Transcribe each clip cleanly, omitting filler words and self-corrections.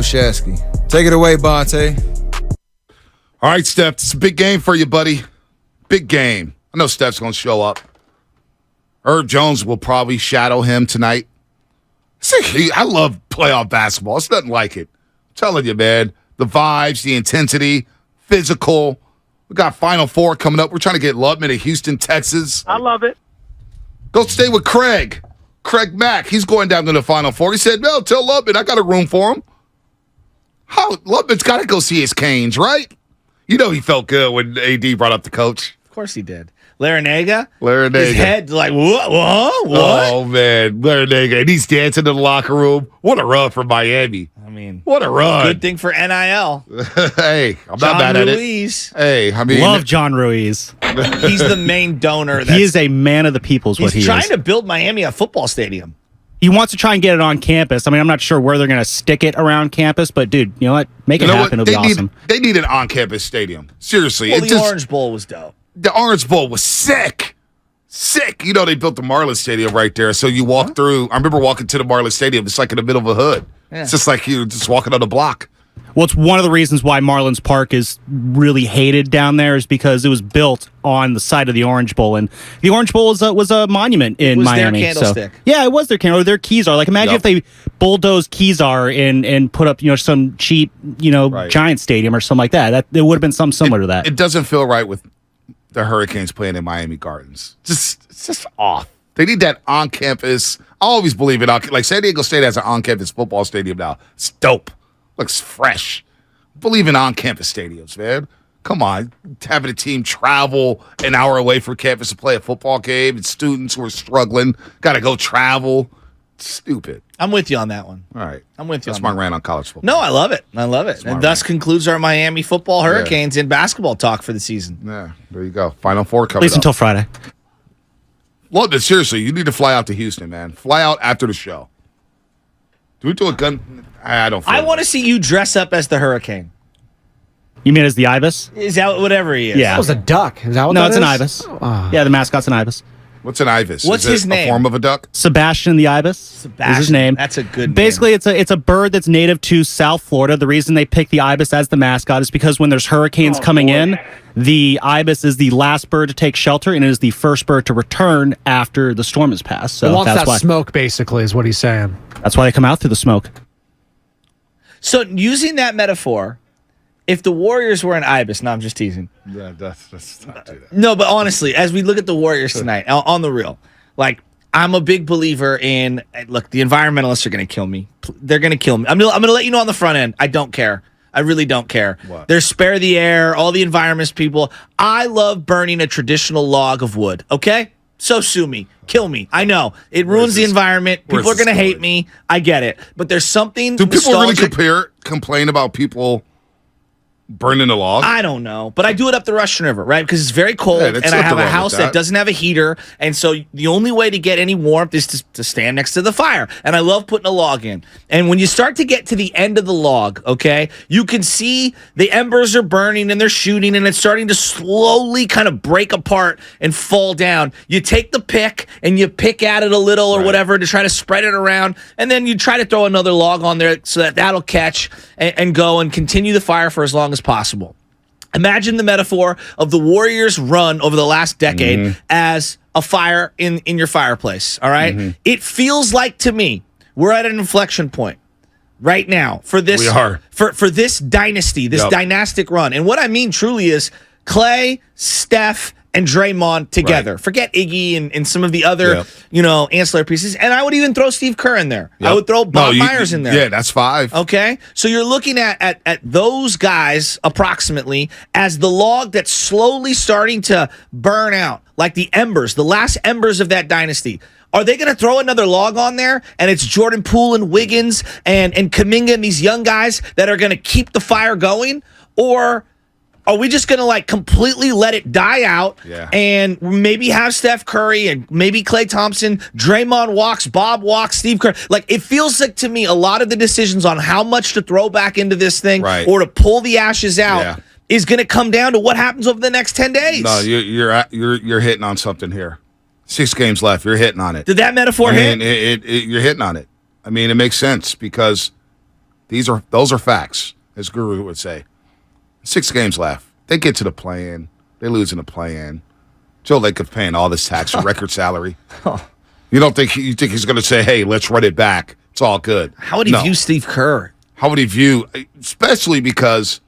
Shasky. Take it away, Bonte. All right, Steph, it's a big game for you, buddy. Big game. I know Steph's going to show up. Herb Jones will probably shadow him tonight. See, I love playoff basketball. It's nothing like it. I'm telling you, man. The vibes, the intensity, physical. We got Final Four coming up. We're trying to get Lubman to Houston, Texas. I love it. Go stay with Craig. Craig Mack. He's going down to the Final Four. He said, no, tell Lubman I got a room for him. Lubman's got to go see his Canes, right? You know he felt good when AD brought up the coach. Of course he did. Larinaga? His head like, what? Oh, man. Larinaga. And he's dancing in the locker room. What a run for Miami. I mean, what a run. Good thing for NIL. Hey, I'm not mad at Ruiz. it. Hey, I mean. Love John Ruiz. He's the main donor. He is a man of the people is what he is. He's trying to build Miami a football stadium. He wants to try and get it on campus. I mean, I'm not sure where they're going to stick it around campus, but, dude, you know what? Make it happen. It'll be awesome. They need an on-campus stadium. Seriously. Well, the Orange Bowl was dope. The Orange Bowl was sick. Sick. You know, they built the Marlins Stadium right there. So you walk through. I remember walking to the Marlins Stadium. It's like in the middle of a hood. Yeah. It's just like you're just walking on the block. Well, it's one of the reasons why Marlins Park is really hated down there is because it was built on the site of the Orange Bowl, and the Orange Bowl was a monument in Miami. Their candlestick. So, yeah, it was their candle. Their Kezar. Like, imagine if they bulldozed Kezar and put up some cheap Giant stadium or something like that. That it would have been something similar to that. It doesn't feel right with the Hurricanes playing in Miami Gardens. It's just off. They need that on campus. I always believe in like San Diego State has an on campus football stadium now. It's dope. Looks fresh. Believe in on-campus stadiums, man. Come on. Having a team travel an hour away from campus to play a football game and students who are struggling got to go travel. It's stupid. I'm with you on that one. All right. I'm with you That's on my that. rant on college football. No, I love it. I love it. And thus concludes our Miami football Hurricanes in basketball talk for the season. Yeah, there you go. Final Four coming up. At least until Friday. Well, but seriously, you need to fly out to Houston, man. Fly out after the show. Do we do a gun? I don't. I want to see you dress up as the Hurricane. You mean as the Ibis? Is that whatever he is? Yeah. That was a duck. Is that what No, that it's is? an Ibis. Oh. Yeah, the mascot's an Ibis. What's an Ibis? What's his name? A form of a duck? Sebastian the Ibis is his name. That's a good name. Basically, it's a bird that's native to South Florida. The reason they pick the Ibis as the mascot is because when there's hurricanes coming in, the Ibis is the last bird to take shelter and it is the first bird to return after the storm has passed. So He wants that's that why, smoke, basically, is what he's saying. That's why they come out through the smoke. So using that metaphor, if the Warriors were an Ibis, no, I'm just teasing. Yeah, that's not do that. No, but honestly, as we look at the Warriors tonight, on the real, like I'm a big believer in. Look, the environmentalists are going to kill me. They're going to kill me. I'm going to let you know on the front end. I don't care. I really don't care. What? They're spare the air. All the environmentist people. I love burning a traditional log of wood. Okay. So sue me, kill me. I know it ruins the environment. People are going to hate me. I get it, but there's something. Do people really nostalgic. complain about people burning a log? I don't know, but I do it up the Russian River, right? Because it's very cold, Yeah, that's and I nothing have a wrong house with that that. doesn't have a heater, and so the only way to get any warmth is to stand next to the fire. And I love putting a log in. And when you start to get to the end of the log, okay, you can see the embers are burning and they're shooting, and it's starting to slowly kind of break apart and fall down. You take the pick and you pick at it a little or whatever to try to spread it around, and then you try to throw another log on there so that that'll catch and go and continue the fire for as long as possible. Imagine the metaphor of the Warriors' run over the last decade as a fire in your fireplace, all right? It feels like, to me, we're at an inflection point right now for this. We are. For this dynasty, this dynastic run. And what I mean truly is Clay, Steph, and Draymond together. Right. Forget Iggy and some of the other, ancillary pieces. And I would even throw Steve Kerr in there. I would throw Bob Myers in there. Yeah, that's 5. Okay, so you're looking at those guys approximately as the log that's slowly starting to burn out, like the embers, the last embers of that dynasty. Are they going to throw another log on there, and it's Jordan Poole and Wiggins and Kuminga and these young guys that are going to keep the fire going, or are we just going to like completely let it die out and maybe have Steph Curry and maybe Klay Thompson, Draymond walks, Bob walks, Steve Kerr? Like, it feels like to me a lot of the decisions on how much to throw back into this thing or to pull the ashes out is going to come down to what happens over the next 10 days. No, you're hitting on something here. 6 games left. You're hitting on it. Did that metaphor hit? You're hitting on it. I mean, it makes sense because Those are facts, as Guru would say. 6 games left. They get to the play-in. They lose in the play-in. Joe Lacob paying all this tax for record salary. You think he's going to say, hey, let's run it back. It's all good. How would he view Steve Kerr? How would he view, especially because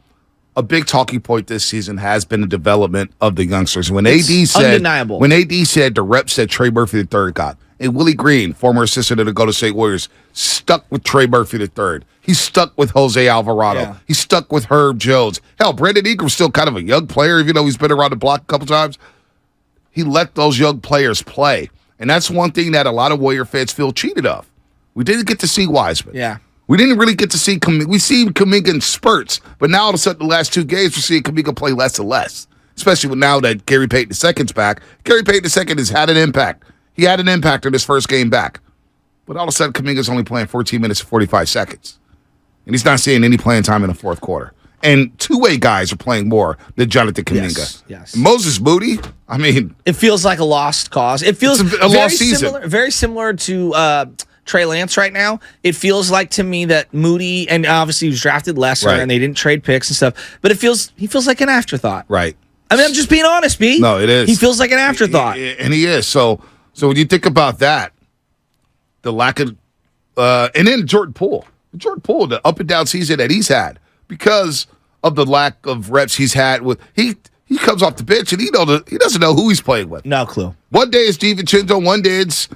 a big talking point this season has been the development of the youngsters. Undeniable. When AD said the rep said Trey Murphy III got, and Willie Green, former assistant of the Golden State Warriors, stuck with Trey Murphy III. He's stuck with Jose Alvarado. Yeah. He's stuck with Herb Jones. Hell, Brandon Ingram's still kind of a young player, even though he's been around the block a couple times. He let those young players play. And that's one thing that a lot of Warrior fans feel cheated of. We didn't get to see Wiseman. Yeah. We didn't really get to see Kuminga. We see Kuminga in spurts, but now all of a sudden the last 2 games we're seeing Kuminga play less and less, especially now that Gary Payton II's back. Gary Payton II has had an impact. He had an impact in his first game back. But all of a sudden Kuminga's only playing 14 minutes and 45 seconds. And he's not seeing any playing time in the fourth quarter. And two-way guys are playing more than Jonathan Kuminga. Yes. Moses Moody, I mean, it feels like a lost cause. It feels a lost season. Very similar to Trey Lance right now. It feels like to me that Moody, and obviously he was drafted lesser, Right. and they didn't trade picks and stuff. But he feels like an afterthought. right. I mean, I'm just being honest, B. No, it is. He feels like an afterthought. And he is. So when you think about that, the lack of, and then Jordan Poole, the up and down season that he's had because of the lack of reps he's had with, he comes off the bench and he doesn't know who he's playing with. No clue. One day it's DiVincenzo, one day it's,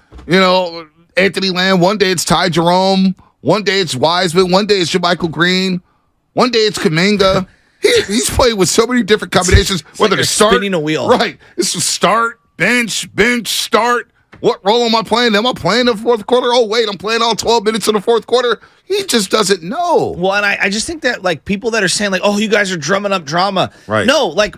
Anthony Lamb, one day it's Ty Jerome, one day it's Wiseman, one day it's JaMychal Green, one day it's Kuminga. He's playing with so many different combinations, whether like to start. spinning a wheel. Right. It's a start, bench, start. What role am I playing? Am I playing the fourth quarter? Oh, wait, I'm playing all 12 minutes in the fourth quarter. He just doesn't know. Well, and I just think that, like, people that are saying, like, oh, you guys are drumming up drama. Right. No, like,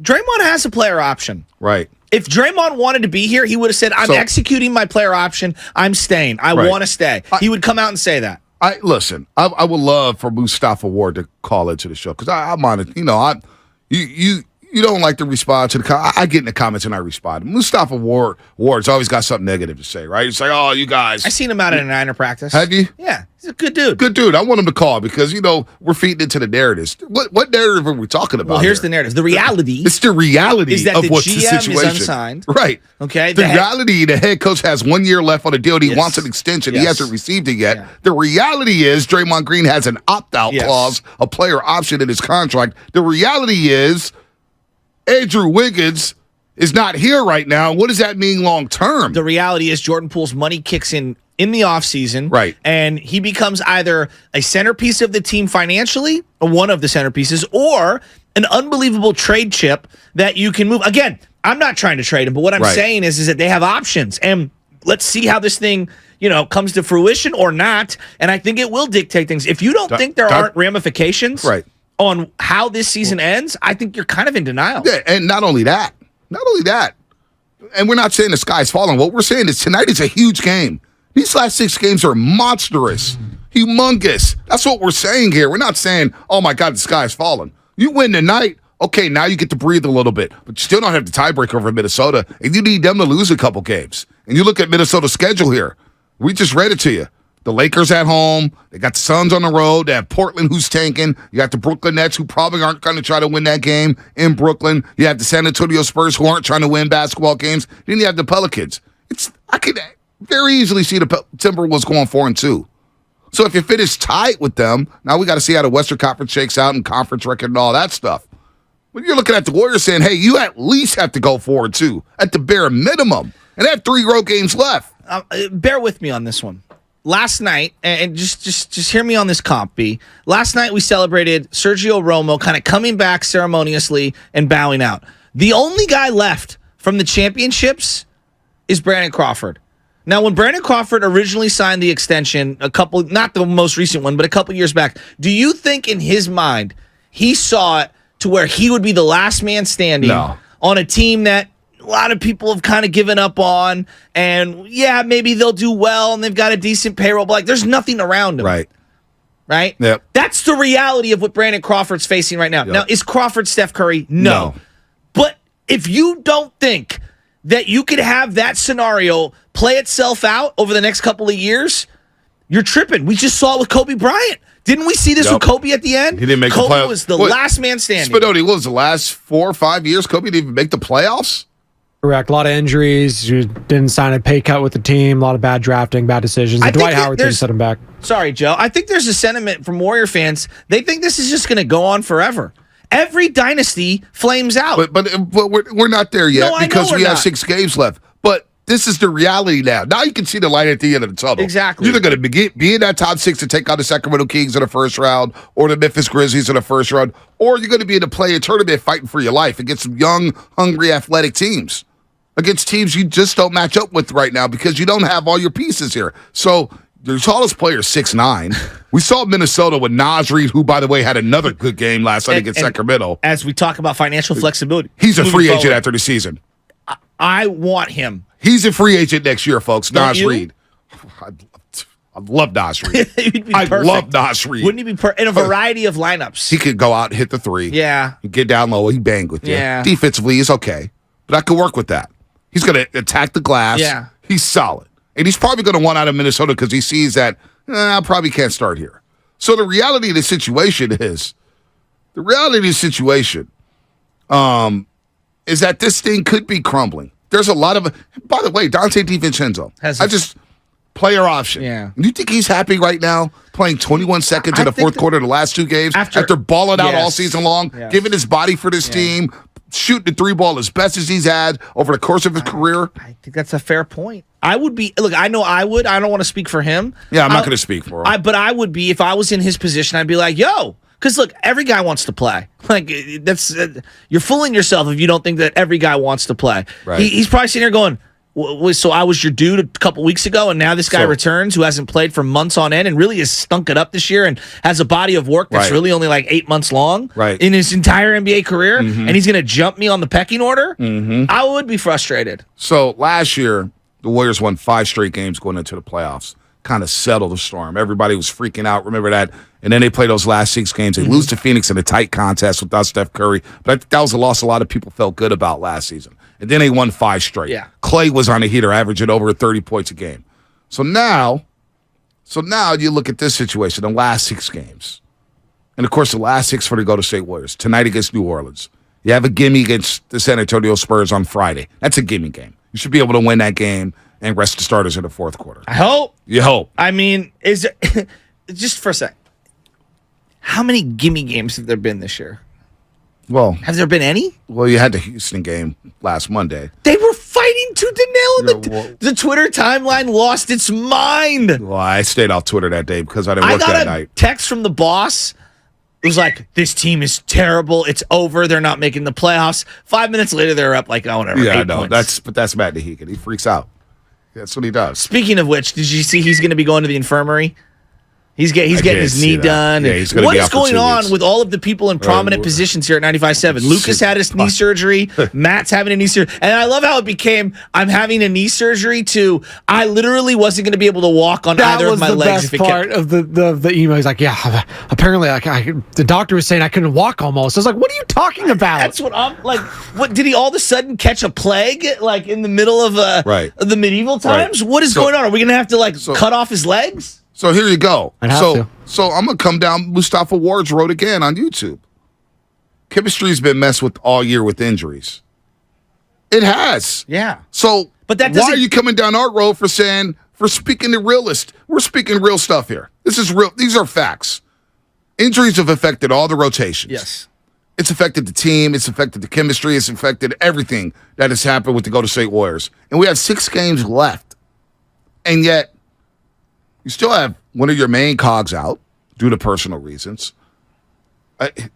Draymond has a player option. Right. If Draymond wanted to be here, he would have said, I'm executing my player option. I'm staying. I want to stay. He would come out and say that. I would love for Mustafa Ward to call into the show because I'm on it. You don't like to respond to I get in the comments and I respond. Mustafa Ward's always got something negative to say, right? It's like, oh, you guys. I seen him out at a Niner practice. Have you? Yeah, he's a good dude. Good dude. I want him to call because we're feeding into the narratives. What narrative are we talking about? Well, here's the narrative. The reality. It's the reality is that of the what's GM the situation. is unsigned. Right. Okay. The reality, the head coach has 1 year left on the deal. He wants an extension. He hasn't received it yet. Yeah. The reality is Draymond Green has an opt-out clause, a player option in his contract. The reality is Andrew Wiggins is not here right now. What does that mean long term? The reality is Jordan Poole's money kicks in the offseason. Right. And he becomes either a centerpiece of the team financially, or one of the centerpieces, or an unbelievable trade chip that you can move. Again, I'm not trying to trade him, but what I'm saying is that they have options. And let's see how this thing, comes to fruition or not. And I think it will dictate things. If you don't think there aren't ramifications on how this season ends, I think you're kind of in denial. Yeah, and not only that, and we're not saying the sky's falling. What we're saying is tonight is a huge game. These last 6 games are monstrous, humongous. That's what we're saying here. We're not saying, oh my God, the sky's falling. You win tonight, okay, now you get to breathe a little bit, but you still don't have the tiebreaker over Minnesota, and you need them to lose a couple games. And you look at Minnesota's schedule here. We just read it to you. The Lakers at home. They got the Suns on the road. They have Portland, who's tanking. You got the Brooklyn Nets, who probably aren't going to try to win that game in Brooklyn. You have the San Antonio Spurs, who aren't trying to win basketball games. Then you have the Pelicans. I could very easily see the Timberwolves going 4-2. So if you finish tight with them, now we got to see how the Western Conference shakes out and conference record and all that stuff. But you're looking at the Warriors saying, hey, you at least have to go 4-2 at the bare minimum. And they have 3 road games left. Bear with me on this one. Last night, and just hear me on this comp, B. Last night we celebrated Sergio Romo kind of coming back ceremoniously and bowing out. The only guy left from the championships is Brandon Crawford. Now, when Brandon Crawford originally signed the extension, not the most recent one, but a couple years back, do you think in his mind he saw it to where he would be the last man standing on a team that a lot of people have kind of given up on, and maybe they'll do well and they've got a decent payroll, but there's nothing around them. Right? Yep. That's the reality of what Brandon Crawford's facing right now. Now, is Crawford Steph Curry? No. But if you don't think that you could have that scenario play itself out over the next couple of years, you're tripping. We just saw it with Kobe Bryant. Didn't we see this Yep. with Kobe at the end? He didn't make the Kobe playoffs. was the What? last man standing. Spinoni, what was the last 4 or 5 years? Kobe didn't even make the playoffs? Correct. A lot of injuries. You didn't sign a pay cut with the team. A lot of bad drafting, bad decisions. I The Dwight think Howard thing there's- set him back. Sorry, Joe. I think there's a sentiment from Warrior fans. They think this is just going to go on forever. Every dynasty flames out. But we're not there yet No, I know because we're we have not. 6 games left. But this is the reality now. Now you can see the light at the end of the tunnel. Exactly. You're either going to be in that top 6 to take out the Sacramento Kings in the first round or the Memphis Grizzlies in the first round, or you're going to be in a play-in tournament fighting for your life against some young, hungry, athletic teams. Against teams you just don't match up with right now because you don't have all your pieces here. So your tallest player is 6'9". We saw Minnesota with Naz Reid, who, by the way, had another good game last night against Sacramento. As we talk about financial flexibility, He's a moving free agent forward, after the season. I want him. He's a free agent next year, folks. Don't Naz you? Reid. I love Naz Reid. He'd be I perfect. love Naz Reid. Wouldn't he be in a variety of lineups? He could go out and hit the 3. Yeah. Get down low. He bang with you. Yeah. Defensively, he's okay. But I could work with that. He's going to attack the glass. Yeah. He's solid. And he's probably going to want out of Minnesota because he sees that I probably can't start here. So the reality of the situation is that this thing could be crumbling. There's a lot of, by the way, Dante DiVincenzo. Player option. Yeah. You think he's happy right now playing 21 seconds in the fourth quarter of the last 2 games after balling out all Yes. season long, Yes. giving his body for this team, shooting the 3 ball as best as he's had over the course of his career? I think that's a fair point. I would be. Look, I know I would. I don't want to speak for him. Yeah, I'm not going to speak for him. But I would be if I was in his position. I'd be like, yo. Because look, every guy wants to play. Like that's you're fooling yourself if you don't think that every guy wants to play. Right. He's probably sitting there going, so I was your dude a couple weeks ago, and now this guy returns who hasn't played for months on end and really has stunk it up this year and has a body of work that's Right. really only like 8 months long Right. in his entire NBA career, and he's going to jump me on the pecking order. I would be frustrated. So last year, the Warriors won 5 straight games going into the playoffs. Kind of settled the storm. Everybody was freaking out. Remember that? And then they play those last 6 games. They lose to Phoenix in a tight contest without Steph Curry. But that was a loss a lot of people felt good about last season. And then they won 5 straight. Yeah. Clay was on a heater, averaging over 30 points a game. So now you look at this situation, the last 6 games. And, of course, the last 6 for the Golden State Warriors. Tonight against New Orleans. You have a gimme against the San Antonio Spurs on Friday. That's a gimme game. You should be able to win that game and rest the starters in the fourth quarter. I hope. You hope. I mean, is there, just for a sec, how many gimme games have there been this year? Well, Have there been any? you had the Houston game last Monday. They were fighting tooth and nail. Yeah, well- The Twitter timeline lost its mind. Well, I stayed off Twitter that day because I didn't I work got that a night. text from the boss. It was like, this team is terrible. It's over. They're not making the playoffs. 5 minutes later, they're up like, oh, whatever. Yeah, I 8 know. points. That's Matt Dehegan. He freaks out. That's what he does. Speaking of which, did you see he's going to be going to the infirmary? He's getting did his see knee that. done. Yeah, he's gonna What be is out for going 2 on weeks. with all of the people in prominent positions here at 95.7? Lucas had his knee surgery. Matt's having a knee surgery. And I love how it became, I'm having a knee surgery to, I literally wasn't going to be able to walk on either of my legs. That was the best part of the email. He's like, yeah, apparently the doctor was saying I couldn't walk almost. I was like, what are you talking about? That's what I'm like. What did he all of a sudden catch a plague like in the middle of Right. of the medieval times? Right. What is So- going on? Are we gonna have to cut off his legs? So here you go. I'd have to. So I'm gonna come down Mustafa Ward's road again on YouTube. Chemistry's been messed with all year with injuries. It has. Yeah. So But that why doesn't- are you coming down our road for speaking the realist? We're speaking real stuff here. This is real. These are facts. Injuries have affected all the rotations. Yes. It's affected the team. It's affected the chemistry. It's affected everything that has happened with the Golden State Warriors. And we have 6 games left. And yet, you still have one of your main cogs out due to personal reasons.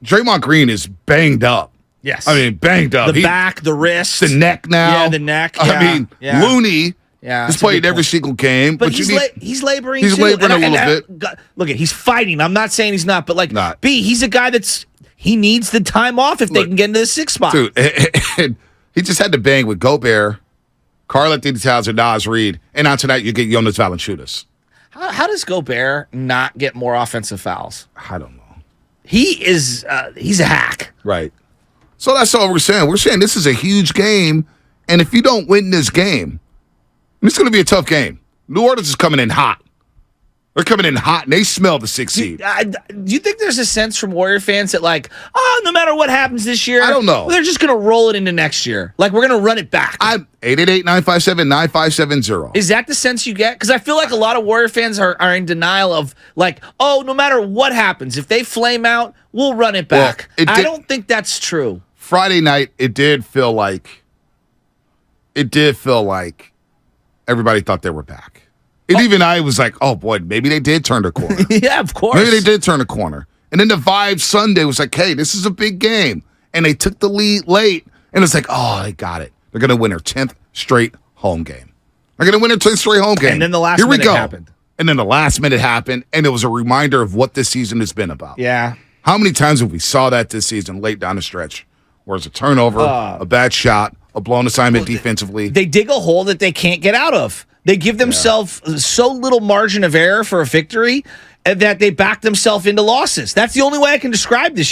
Draymond Green is banged up. Yes. I mean, banged up. The back, the wrist, the neck now. Yeah, the neck. I yeah, mean, yeah. Looney Yeah, has that's a played good every point. single game. But you he's laboring. He's too. laboring a little bit. Look at he's fighting. I'm not saying he's not, but Not. he's a guy he needs the time off if they Look, can get into the 6th spot. Dude, and he just had to bang with Gobert, Karl-Anthony Towns, and Naz Reid. And on tonight, you get Jonas Valanciunas. How does Gobert not get more offensive fouls? I don't know. He's a hack. Right. So that's all we're saying. We're saying this is a huge game, and if you don't win this game, it's going to be a tough game. New Orleans is coming in hot. They're coming in hot, and they smell the 6th seed. Do you think there's a sense from Warrior fans that, like, no matter what happens this year, I don't know. they're just going to roll it into next year? Like, we're going to run it back. I'm 888-957-9570. Is that the sense you get? Because I feel like a lot of Warrior fans are in denial of, like, no matter what happens, if they flame out, we'll run it back. I don't think that's true. Friday night, it did feel like everybody thought they were back. And even I was like, oh, boy, maybe they did turn the corner. Yeah, of course. Maybe they did turn the corner. And then the vibe Sunday was like, hey, this is a big game. And they took the lead late. And it's like, oh, they got it. They're going to win their 10th straight home game. They're going to win their 10th straight home game. And then the last minute happened. And then the last minute happened. And it was a reminder of what this season has been about. Yeah. How many times have we saw that this season late down the stretch? Where it's a turnover, a bad shot, a blown assignment defensively. They dig a hole that they can't get out of. They give themselves so little margin of error for a victory that they back themselves into losses. That's the only way I can describe this.